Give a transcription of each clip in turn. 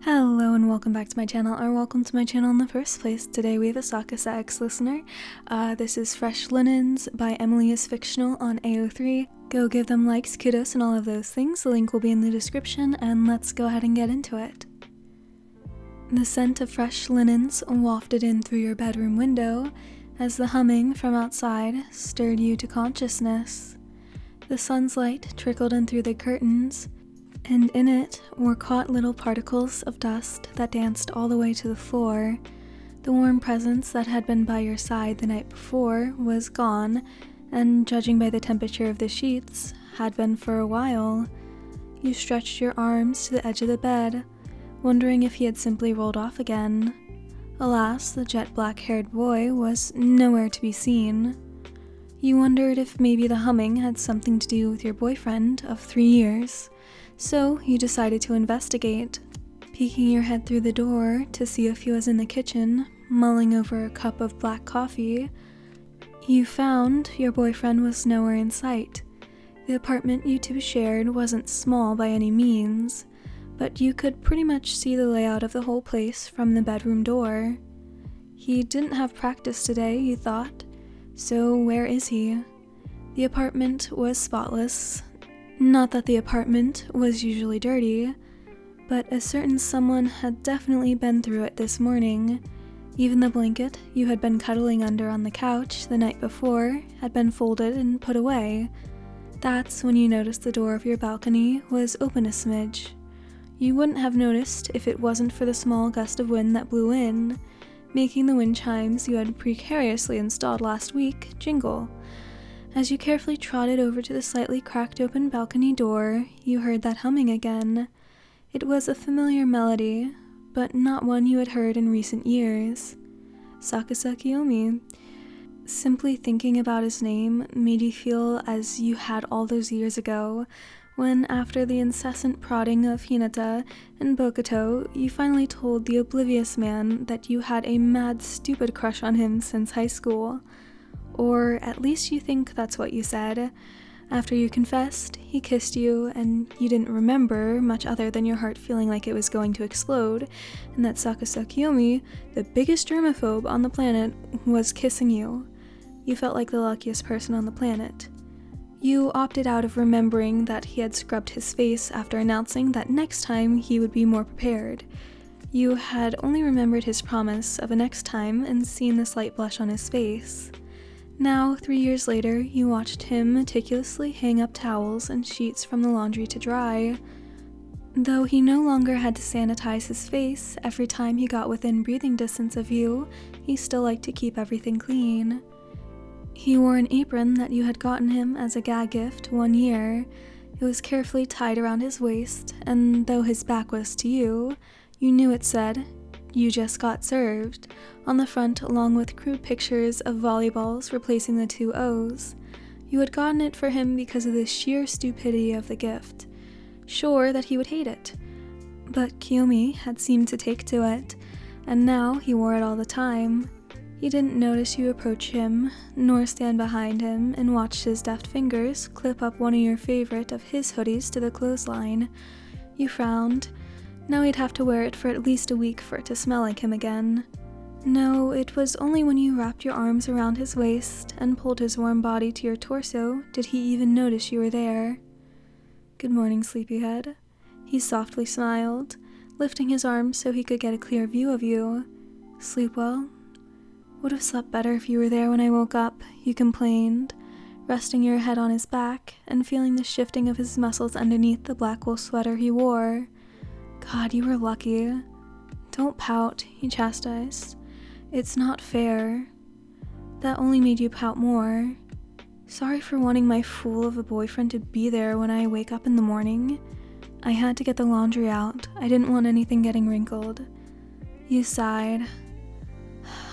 Hello and welcome back to my channel, or welcome to my channel in the first place. Today we have a Sakusa X listener. This is Fresh Linens by Emily is Fictional on AO3. Go give them likes, kudos, and all of those things. The link will be in the description, and let's go ahead and get into it. The scent of fresh linens wafted in through your bedroom window as the humming from outside stirred you to consciousness. The sun's light trickled in through the curtains, and in it were caught little particles of dust that danced all the way to the floor. The warm presence that had been by your side the night before was gone, and judging by the temperature of the sheets, had been for a while. You stretched your arms to the edge of the bed, wondering if he had simply rolled off again. Alas, the jet black-haired boy was nowhere to be seen. You wondered if maybe the humming had something to do with your boyfriend of 3 years. So you decided to investigate, peeking your head through the door to see if he was in the kitchen, mulling over a cup of black coffee. You found your boyfriend was nowhere in sight. The apartment you two shared wasn't small by any means, but you could pretty much see the layout of the whole place from the bedroom door. He didn't have practice today, you thought, so where is he? The apartment was spotless. Not that the apartment was usually dirty, but a certain someone had definitely been through it this morning. Even the blanket you had been cuddling under on the couch the night before had been folded and put away. That's when you noticed the door of your balcony was open a smidge. You wouldn't have noticed if it wasn't for the small gust of wind that blew in, making the wind chimes you had precariously installed last week jingle. As you carefully trotted over to the slightly cracked open balcony door, you heard that humming again. It was a familiar melody, but not one you had heard in recent years. Sakusa Kiyoomi. Simply thinking about his name made you feel as you had all those years ago, when after the incessant prodding of Hinata and Bokuto, you finally told the oblivious man that you had a mad, stupid crush on him since high school. Or at least you think that's what you said. After you confessed, he kissed you, and you didn't remember much other than your heart feeling like it was going to explode, and that Sakusa Kiyoomi, the biggest germaphobe on the planet, was kissing you. You felt like the luckiest person on the planet. You opted out of remembering that he had scrubbed his face after announcing that next time he would be more prepared. You had only remembered his promise of a next time and seen the slight blush on his face. Now, 3 years later, you watched him meticulously hang up towels and sheets from the laundry to dry. Though he no longer had to sanitize his face every time he got within breathing distance of you, he still liked to keep everything clean. He wore an apron that you had gotten him as a gag gift 1 year. It was carefully tied around his waist, and though his back was to you, you knew it said, "You just got served," on the front, along with crude pictures of volleyballs replacing the 2 O's. You had gotten it for him because of the sheer stupidity of the gift, sure that he would hate it. But Kiyoomi had seemed to take to it, and now he wore it all the time. He didn't notice you approach him, nor stand behind him and watch his deft fingers clip up one of your favorite of his hoodies to the clothesline. You frowned. Now he'd have to wear it for at least a week for it to smell like him again. No, it was only when you wrapped your arms around his waist and pulled his warm body to your torso did he even notice you were there. "Good morning, sleepyhead." He softly smiled, lifting his arms so he could get a clear view of you. "Sleep well?" "Would have slept better if you were there when I woke up," you complained, resting your head on his back and feeling the shifting of his muscles underneath the black wool sweater he wore. "God, you were lucky." "Don't pout," he chastised. "It's not fair." That only made you pout more. "Sorry for wanting my fool of a boyfriend to be there when I wake up in the morning. I had to get the laundry out. I didn't want anything getting wrinkled." You sighed.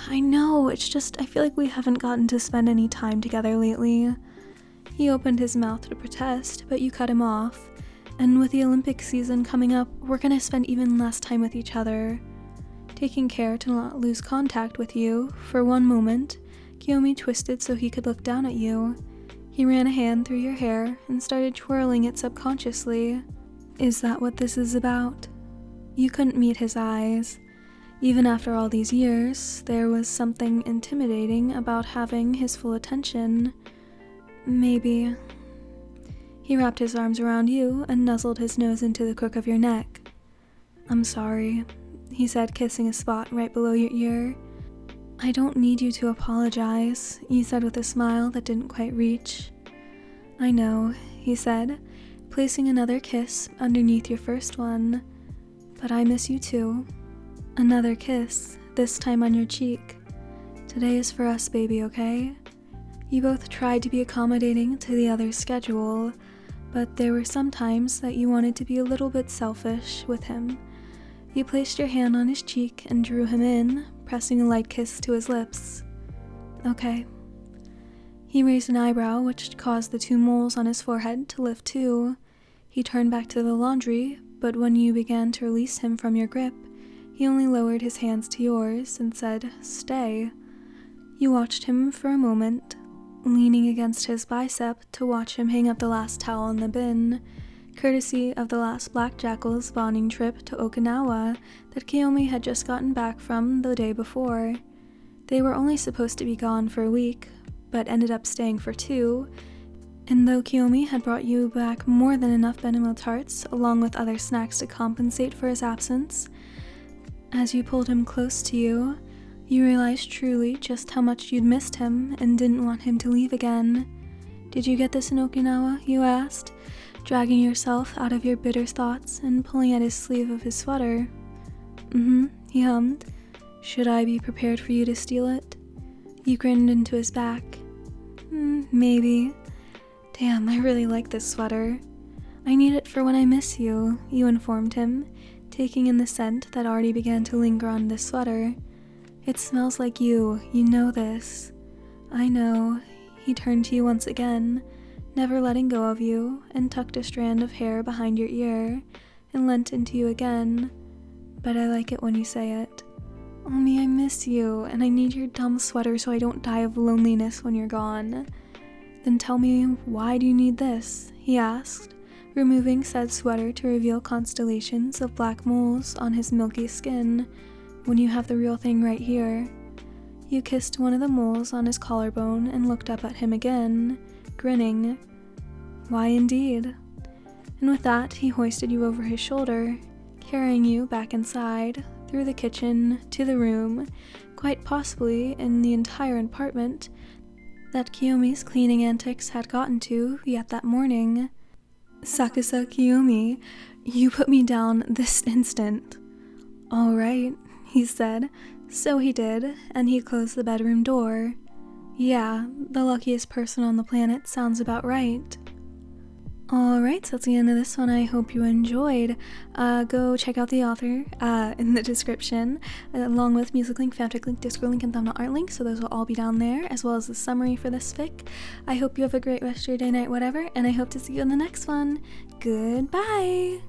"I know, it's just I feel like we haven't gotten to spend any time together lately." He opened his mouth to protest, but you cut him off. "And with the Olympic season coming up, we're gonna spend even less time with each other." Taking care to not lose contact with you, for one moment, Kiyoomi twisted so he could look down at you. He ran a hand through your hair and started twirling it subconsciously. "Is that what this is about?" You couldn't meet his eyes. Even after all these years, there was something intimidating about having his full attention. Maybe. He wrapped his arms around you and nuzzled his nose into the crook of your neck. "I'm sorry," he said, kissing a spot right below your ear. "I don't need you to apologize," you said with a smile that didn't quite reach. "I know," he said, placing another kiss underneath your first one. "But I miss you too." Another kiss, this time on your cheek. "Today is for us, baby, okay?" You both tried to be accommodating to the other's schedule, but there were some times that you wanted to be a little bit selfish with him. You placed your hand on his cheek and drew him in, pressing a light kiss to his lips. "Okay." He raised an eyebrow, which caused the 2 moles on his forehead to lift too. He turned back to the laundry, but when you began to release him from your grip, he only lowered his hands to yours and said, "Stay." You watched him for a moment, leaning against his bicep to watch him hang up the last towel in the bin, courtesy of the last Black Jackal's bonding trip to Okinawa that Kiyoomi had just gotten back from the day before. They were only supposed to be gone for a week, but ended up staying for 2, and though Kiyoomi had brought you back more than enough Benimo tarts along with other snacks to compensate for his absence, as you pulled him close to you, you realized truly just how much you'd missed him and didn't want him to leave again. "Did you get this in Okinawa?" you asked, dragging yourself out of your bitter thoughts and pulling at his sleeve of his sweater. He hummed. "Should I be prepared for you to steal it?" You grinned into his back. Maybe. "Damn, I really like this sweater." "I need it for when I miss you," you informed him, taking in the scent that already began to linger on this sweater. "It smells like you know this." "I know." He turned to you once again, never letting go of you, and tucked a strand of hair behind your ear, and leant into you again. "But I like it when you say it." "Omi, I miss you, and I need your dumb sweater so I don't die of loneliness when you're gone." "Then tell me, why do you need this?" he asked, removing said sweater to reveal constellations of black moles on his milky skin, "when you have the real thing right here." You kissed one of the moles on his collarbone and looked up at him again, grinning. "Why indeed?" And with that, he hoisted you over his shoulder, carrying you back inside, through the kitchen, to the room, quite possibly in the entire apartment that Kiyoomi's cleaning antics had gotten to yet that morning. "Sakusa Kiyoomi, you put me down this instant." "All right," he said. So he did, and he closed the bedroom door. Yeah, the luckiest person on the planet sounds about right. Alright, so that's the end of this one. I hope you enjoyed. Go check out the author in the description, along with music link, fanfic link, Discord link, and thumbnail art link, so those will all be down there, as well as the summary for this fic. I hope you have a great rest of your day, night, whatever, and I hope to see you in the next one. Goodbye!